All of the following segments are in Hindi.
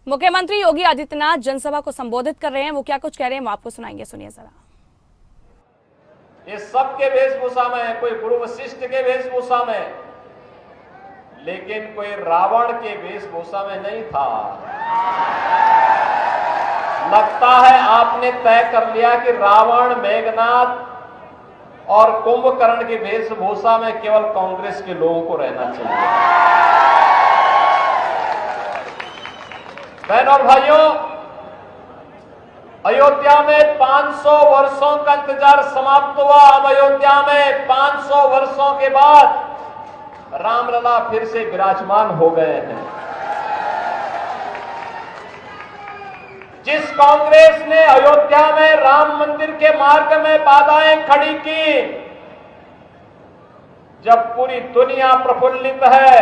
मुख्यमंत्री योगी आदित्यनाथ जनसभा को संबोधित कर रहे हैं। वो क्या कुछ कह रहे हैं वो आपको सुनाएंगे, सुनिए जरा। ये सबके वेशभूषा में है, कोई गुरु वशिष्ठ के वेशभूषा में, लेकिन कोई रावण के वेशभूषा में नहीं था। लगता है आपने तय कर लिया कि रावण, मेघनाथ और कुंभकर्ण की वेशभूषा में केवल कांग्रेस के लोगों को रहना चाहिए। बहनों और भाइयों, अयोध्या में 500 वर्षों का इंतजार समाप्त हुआ। अब अयोध्या में 500 वर्षों के बाद रामलला फिर से विराजमान हो गए हैं। जिस कांग्रेस ने अयोध्या में राम मंदिर के मार्ग में बाधाएं खड़ी की, जब पूरी दुनिया प्रफुल्लित है,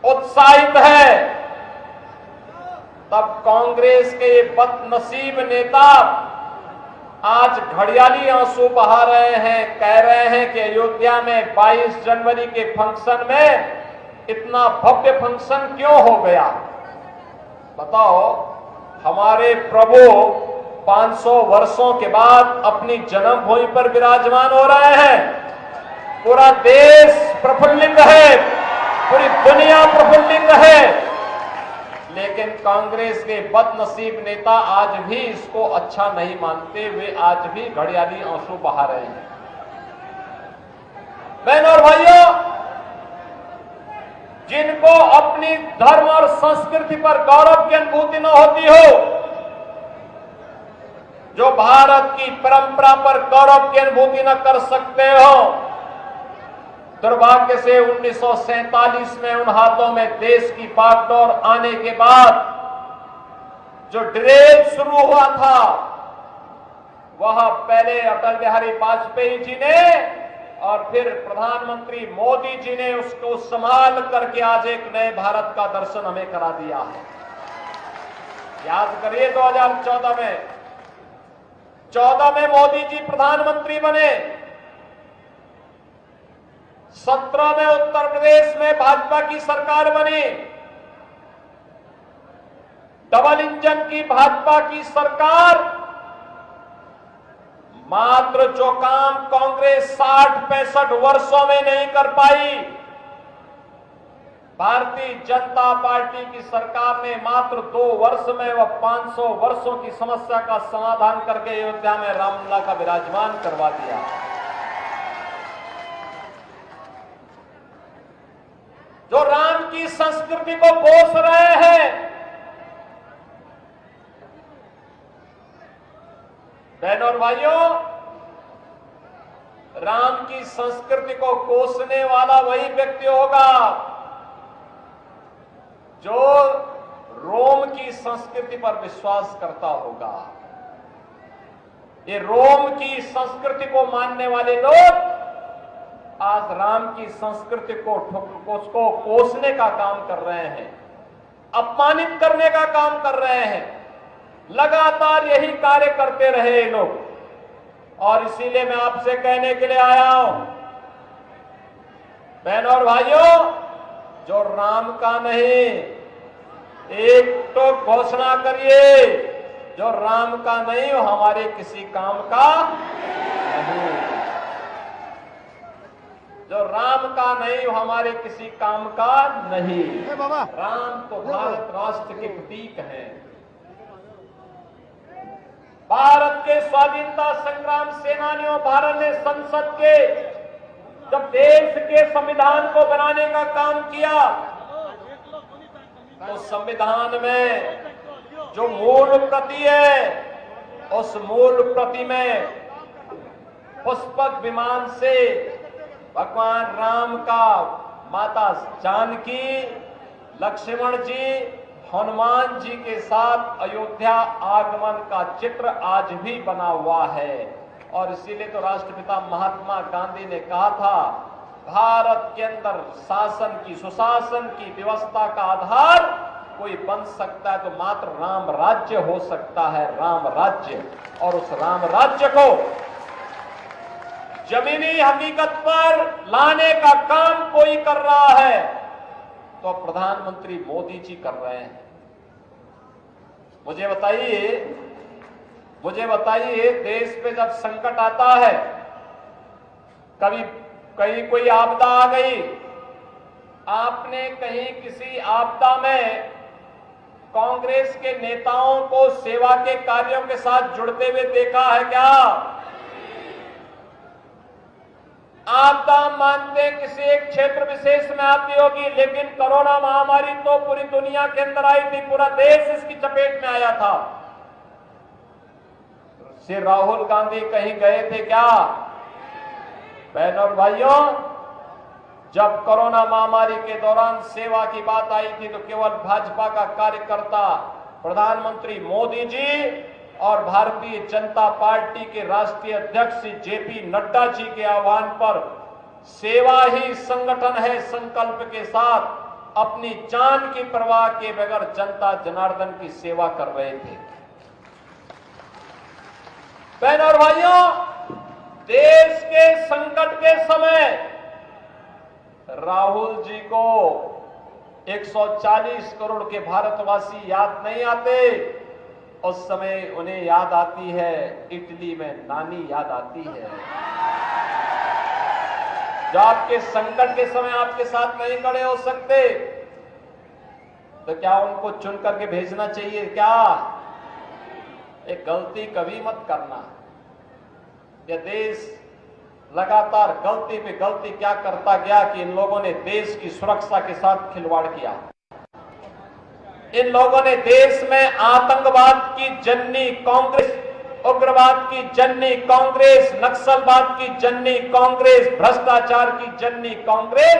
उत्साहित है, तब कांग्रेस के ये बदनसीब नेता आज घड़ियाली आंसू बहा रहे हैं। कह रहे हैं कि अयोध्या में 22 जनवरी के फंक्शन में इतना भव्य फंक्शन क्यों हो गया। बताओ, हमारे प्रभु 500 वर्षों के बाद अपनी जन्मभूमि पर विराजमान हो रहे हैं। पूरा देश प्रफुल्लित है, पूरी दुनिया प्रफुल्लित है, लेकिन कांग्रेस के बदनसीब नेता आज भी इसको अच्छा नहीं मानते हुए आज भी घड़ियाली आंसू बहा रहे हैं। बहनों और भाइयों, जिनको अपनी धर्म और संस्कृति पर गौरव की अनुभूति न होती हो, जो भारत की परंपरा पर गौरव की अनुभूति न कर सकते हो, दुर्भाग्य से 1947 में उन हाथों में देश की बागडोर आने के बाद जो ड्रेस शुरू हुआ था, वह पहले अटल बिहारी वाजपेयी जी ने और फिर प्रधानमंत्री मोदी जी ने उसको संभाल करके आज एक नए भारत का दर्शन हमें करा दिया है। याद करिए 2014 में मोदी जी प्रधानमंत्री बने, 17 में उत्तर प्रदेश में भाजपा की सरकार बनी, डबल इंजन की भाजपा की सरकार। मात्र जो काम कांग्रेस 60-65 वर्षों में नहीं कर पाई, भारतीय जनता पार्टी की सरकार ने मात्र 2 वर्ष में वह 500 वर्षों की समस्या का समाधान करके अयोध्या में रामलला का विराजमान करवा दिया। जो राम की संस्कृति को पोष रहे हैं, बहनों और भाइयों, राम की संस्कृति को कोसने वाला वही व्यक्ति होगा जो रोम की संस्कृति पर विश्वास करता होगा। ये रोम की संस्कृति को मानने वाले लोग आज राम की संस्कृति को उसको कोसने का काम कर रहे हैं, अपमानित करने का काम कर रहे हैं। लगातार यही कार्य करते रहे ये लोग, और इसीलिए मैं आपसे कहने के लिए आया हूं, बहनों और भाइयों, जो राम का नहीं, एक तो घोषणा करिए, जो राम का नहीं वो हमारे किसी काम का नहीं, जो राम का नहीं वो हमारे किसी काम का नहीं। राम तो भारत राष्ट्र के प्रतीक हैं। भारत के स्वाधीनता संग्राम सेनानियों, भारत ने संसद के जब देश के संविधान को बनाने का काम किया, तो संविधान में जो मूल प्रति है, उस मूल प्रति में पुष्पक विमान से भगवान राम का, माता जानकी, लक्ष्मण जी, हनुमान जी के साथ अयोध्या आगमन का चित्र आज भी बना हुआ है। और इसीलिए तो राष्ट्रपिता महात्मा गांधी ने कहा था, भारत के अंदर शासन की, सुशासन की व्यवस्था का आधार कोई बन सकता है तो मात्र राम राज्य हो सकता है, राम राज्य। और उस राम राज्य को जमीनी हकीकत पर लाने का काम कोई कर रहा है, तो प्रधानमंत्री मोदी जी कर रहे हैं। मुझे बताइए देश पे जब संकट आता है, कभी कहीं कोई आपदा आ गई, आपने कहीं किसी आपदा में कांग्रेस के नेताओं को सेवा के कार्यों के साथ जुड़ते हुए देखा है क्या? आपदा मानते किसी एक क्षेत्र विशेष में आती होगी, लेकिन कोरोना महामारी तो पूरी दुनिया के अंदर आई थी, पूरा देश इसकी चपेट में आया था। श्री राहुल गांधी कहीं गए थे क्या? बहनों और भाइयों, जब कोरोना महामारी के दौरान सेवा की बात आई थी तो केवल भाजपा का कार्यकर्ता प्रधानमंत्री मोदी जी और भारतीय जनता पार्टी के राष्ट्रीय अध्यक्ष जेपी नड्डा जी के आह्वान पर सेवा ही संगठन है संकल्प के साथ अपनी जान की परवाह किए बगैर जनता जनार्दन की सेवा कर रहे थे। बहनों और भाइयों, देश के संकट के समय राहुल जी को 140 करोड़ के भारतवासी याद नहीं आते, उस समय उन्हें याद आती है इटली में नानी याद आती है। जो आपके संकट के समय आपके साथ नहीं खड़े हो सकते, तो क्या उनको चुन करके भेजना चाहिए क्या? एक गलती कभी मत करना। यह देश लगातार गलती पे गलती क्या करता गया कि इन लोगों ने देश की सुरक्षा के साथ खिलवाड़ किया। इन लोगों ने देश में आतंकवाद की जननी कांग्रेस, उग्रवाद की जननी कांग्रेस, नक्सलवाद की जननी कांग्रेस, भ्रष्टाचार की जननी कांग्रेस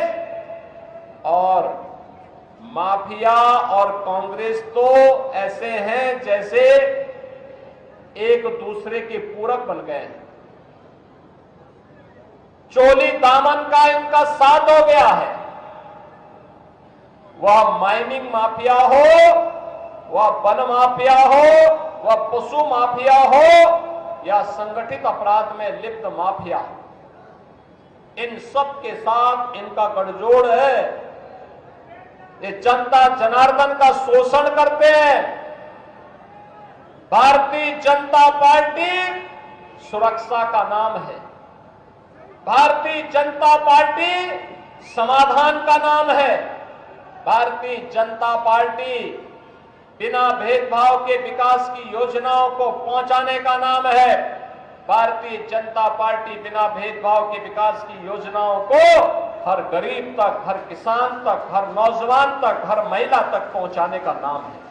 और माफिया और कांग्रेस तो ऐसे हैं जैसे एक दूसरे के पूरक बन गए हैं। चोली दामन का इनका साथ हो गया है। वह माइनिंग माफिया हो, वह वन माफिया हो, वह पशु माफिया हो या संगठित अपराध में लिप्त माफिया, इन सब के साथ इनका गठजोड़ है। ये जनता जनार्दन का शोषण करते हैं। भारतीय जनता पार्टी सुरक्षा का नाम है। भारतीय जनता पार्टी समाधान का नाम है। भारतीय जनता पार्टी बिना भेदभाव के विकास की योजनाओं को पहुंचाने का नाम है। भारतीय जनता पार्टी बिना भेदभाव के विकास की योजनाओं को हर गरीब तक, हर किसान तक, हर नौजवान तक, हर महिला तक पहुंचाने का नाम है।